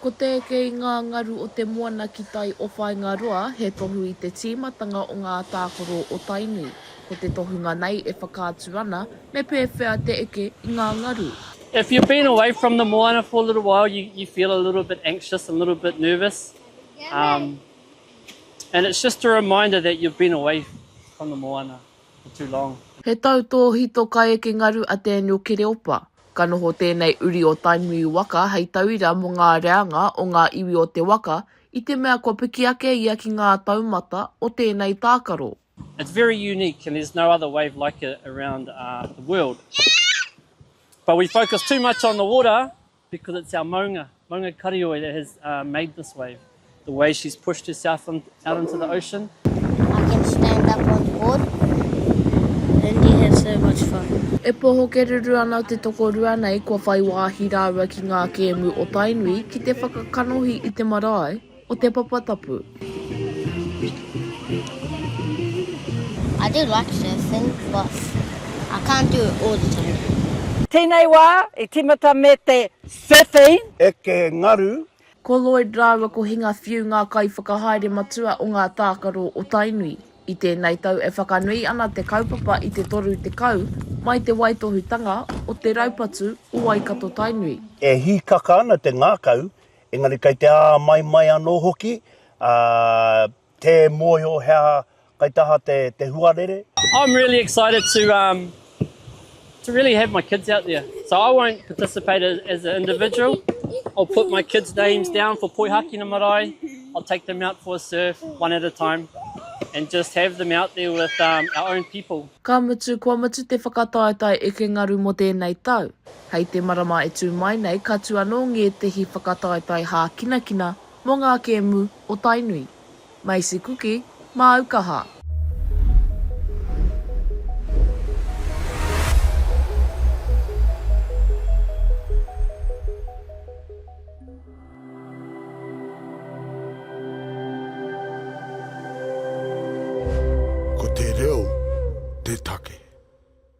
Ko te eke i ngā ngaru o te moana ki tai o Whāingaroa, he tohu i te tīmatanga o ngā tākoro o Tainui. Ko te tohunga nei e whakaatu ana, me pēwhea te eke i ngā ngaru. If you've been away from the moana for a little while, you feel a little bit anxious, a little bit nervous. And it's just a reminder that you've been away from the moana for too long. He tau tō hito kai eke ngaru a tēnei Kereopa. Ka noho tēnei uri o Tainui Waka hei tauira mo ngā reanga o ngā iwi o te waka i te mea kua piki ake ia ki ngā taumata o tēnei tākaro. It's very unique and there's no other wave like it around the world. But we focus too much on the water because it's our maunga karioi that has made this wave. The way she's pushed herself out into the ocean. I can stand up on board and you have so much fun. E poho ke ruru ana te toko rua nei kua whai wāhi rāua ki ngā kēmu o Tainui ki te whakakanohi i te marae o te papatapu. I do like surfing, but I can't do it all the time. Tēnei wā, e timata me te surfing. Eke ngaru. Ko Lloyd rāua ko hinga whiu ngā kai whakahaere matua o ngā tākaro o Tainui. I tēnei tau e whakanui ana te kaupapa i te toru te kau mai te waitohutanga o te raupatu o Waikato Tainui. E hikaka ana te ngākau, engari kei te mai anō hoki, te moio hea kai taha te huarere. I'm really excited to really have my kids out there. So I won't participate as an individual. I'll put my kids' names down for poihaki na marae. I'll take them out for a surf, one at a time, and just have them out there with our own people. Ka mutu kua mutu te whakataetai e ke ngaru mo tēnei tau. Hei te marama e tū mai nei, ka tu anō nge te hi whakataetai hā kina mo ngā kēmu o Tainui. Macie Kuki, Aukaha. Ko te reo, te take.